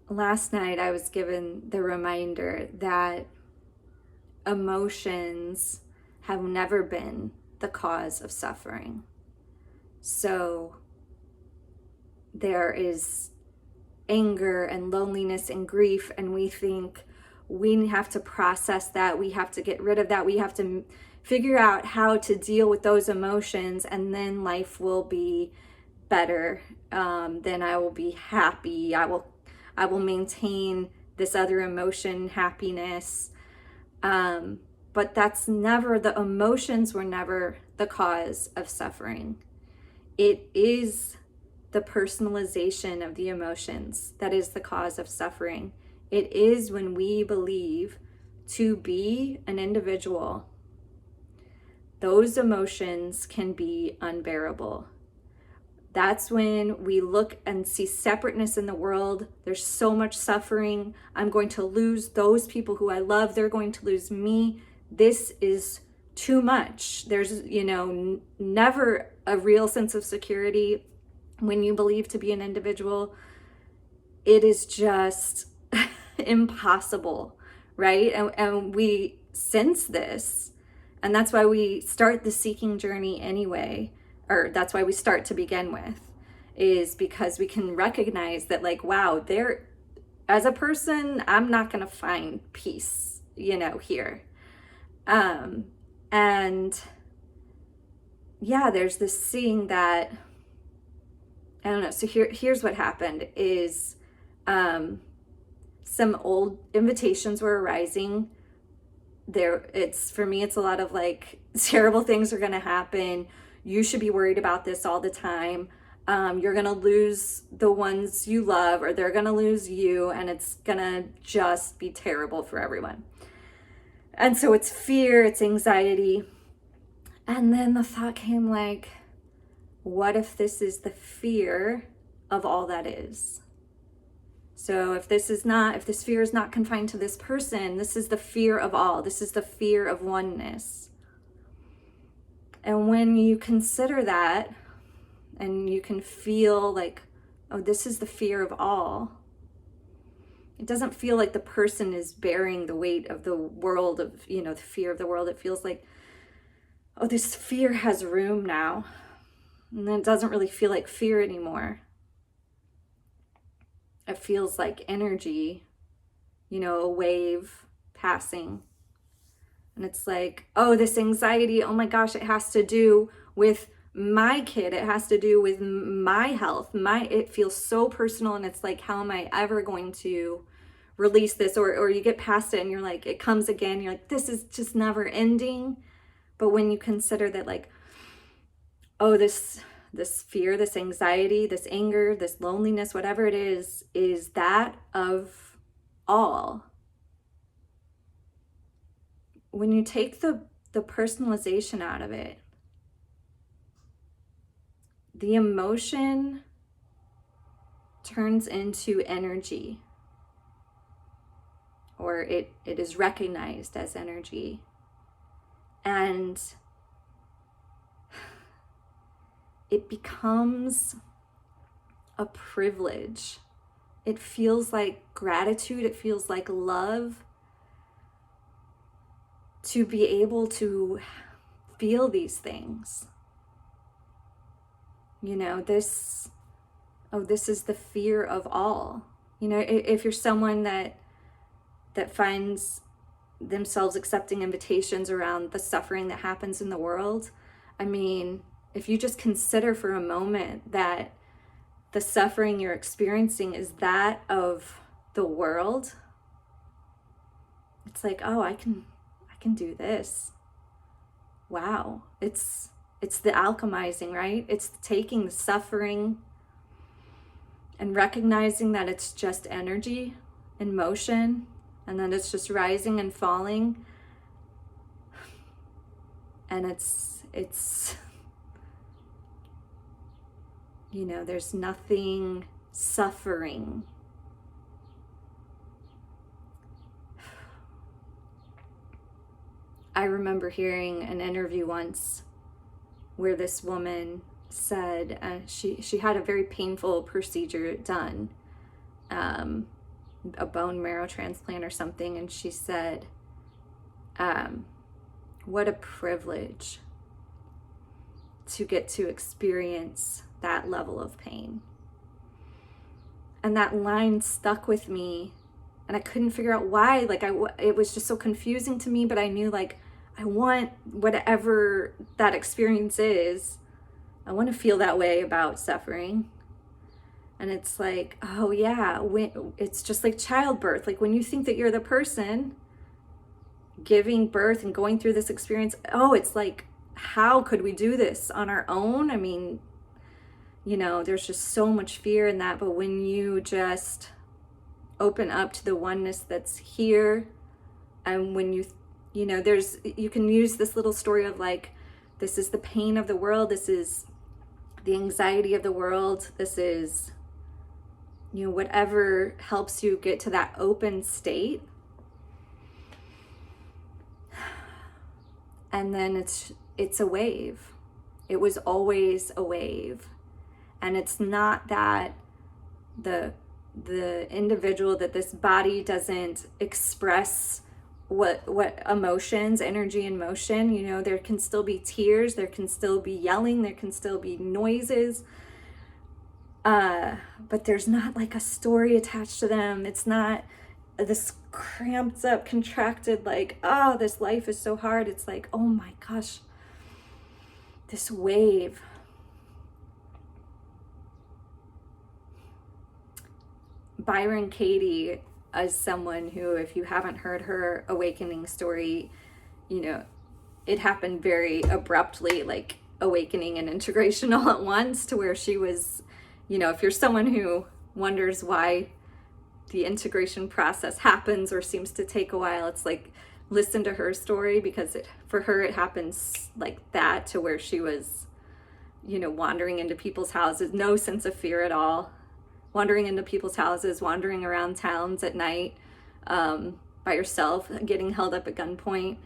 last night I was given the reminder that emotions have never been the cause of suffering. So there is anger and loneliness and grief, and we think we have to process that, we have to get rid of that, we have to figure out how to deal with those emotions, and then life will be better. Then I will be happy. I will maintain this other emotion, happiness. But that's never, the emotions were never the cause of suffering. It is the personalization of the emotions that is the cause of suffering. It is when we believe to be an individual, those emotions can be unbearable. That's when we look and see separateness in the world. There's so much suffering. I'm going to lose those people who I love. They're going to lose me. This is too much. There's, never a real sense of security when you believe to be an individual. It is just impossible, right? And we sense this. And that's why we start the seeking journey anyway, or that's why we start to begin with, is because we can recognize that, like, wow, as a person, I'm not going to find peace, here. And yeah, there's this seeing that, I don't know. So here's what happened is, some old invitations were arising. For me, it's a lot of like, terrible things are going to happen. You should be worried about this all the time. You're going to lose the ones you love, or they're going to lose you, and it's going to just be terrible for everyone. And so it's fear, it's anxiety. And then the thought came, like, what if this is the fear of all that is? So if this fear is not confined to this person, this is the fear of all. This is the fear of oneness. And when you consider that, and you can feel like, oh, this is the fear of all, it doesn't feel like the person is bearing the weight of the world, of, the fear of the world. It feels like, oh, this fear has room now. And then it doesn't really feel like fear anymore. It feels like energy, a wave passing. And it's like, oh, this anxiety, oh my gosh, it has to do with my kid. It has to do with my health. It feels so personal, and it's like, how am I ever going to release this? Or you get past it and you're like, it comes again. You're like, this is just never ending. But when you consider that, like, oh, this fear, this anxiety, this anger, this loneliness, whatever it is that of all. When you take the personalization out of it, the emotion turns into energy, or it is recognized as energy. And it becomes a privilege. It feels like gratitude. It feels like love to be able to feel these things. This is the fear of all. If you're someone that finds themselves accepting invitations around the suffering that happens in the world, I mean, if you just consider for a moment that the suffering you're experiencing is that of the world, it's like, oh, I can do this. Wow. It's the alchemizing, right? It's taking the suffering and recognizing that it's just energy in motion, and then it's just rising and falling. And it's there's nothing suffering. I remember hearing an interview once where this woman said she had a very painful procedure done, a bone marrow transplant or something, and she said, what a privilege to get to experience that level of pain. And that line stuck with me, and I couldn't figure out why. Like, it was just so confusing to me, but I knew, like, I want whatever that experience is, I want to feel that way about suffering. And it's like, oh yeah, it's just like childbirth. Like, when you think that you're the person giving birth and going through this experience, oh, it's like, how could we do this on our own? I mean, you know, there's just so much fear in that. But when you just open up to the oneness that's here, and when you know, you can use this little story of like, this is the pain of the world, this is the anxiety of the world, this is, you know, whatever helps you get to that open state. And then it's a wave. It was always a wave. And it's not that the individual, that this body doesn't express what emotions, energy and motion, you know, there can still be tears, there can still be yelling, there can still be noises, but there's not like a story attached to them. It's not this cramped up, contracted, like, oh, this life is so hard. It's like, oh my gosh, this wave. Byron Katie is someone who, if you haven't heard her awakening story, you know, it happened very abruptly, like awakening and integration all at once, to where she was, you know, if you're someone who wonders why the integration process happens or seems to take a while, it's like, listen to her story, because for her it happens like that, to where she was, you know, wandering into people's houses, no sense of fear at all, wandering into people's houses, wandering around towns at night, by yourself, getting held up at gunpoint,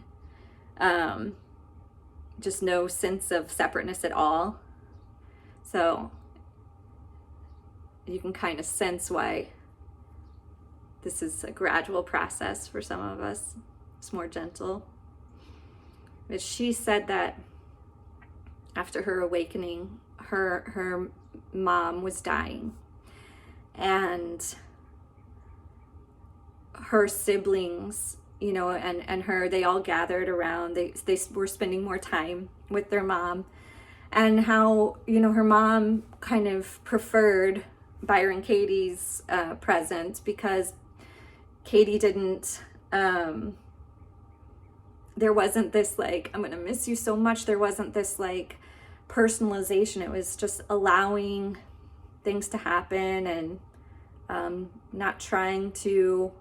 just no sense of separateness at all. So you can kind of sense why this is a gradual process. For some of us, it's more gentle. But she said that after her awakening, her mom was dying, and her siblings, you know, and her, they all gathered around. They were spending more time with their mom, and how, you know, her mom kind of preferred Byron Katie's presence, because Katie didn't, there wasn't this like, I'm gonna miss you so much. There wasn't this like personalization. It was just allowing things to happen, and not trying to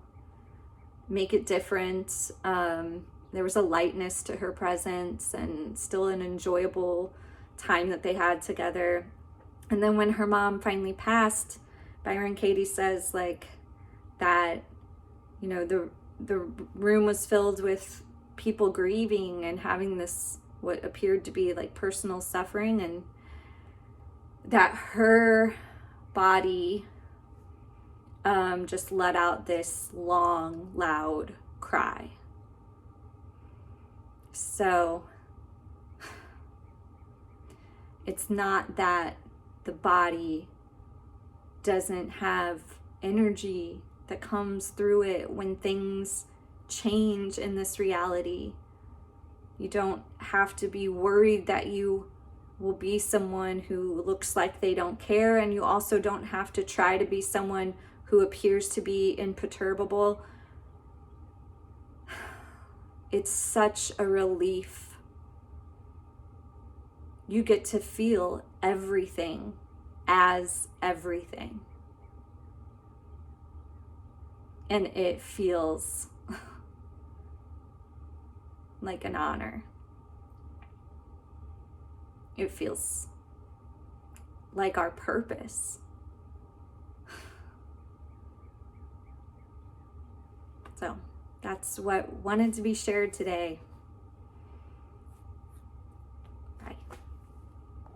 make it different. There was a lightness to her presence, and still an enjoyable time that they had together. And then when her mom finally passed, Byron Katie says like that, you know, the room was filled with people grieving and having this, what appeared to be like personal suffering, and that her body just let out this long, loud cry. So it's not that the body doesn't have energy that comes through it when things change in this reality. You don't have to be worried that you will be someone who looks like they don't care, and you also don't have to try to be someone who appears to be imperturbable. It's such a relief. You get to feel everything as everything. And it feels like an honor. It feels like our purpose. So that's what wanted to be shared today.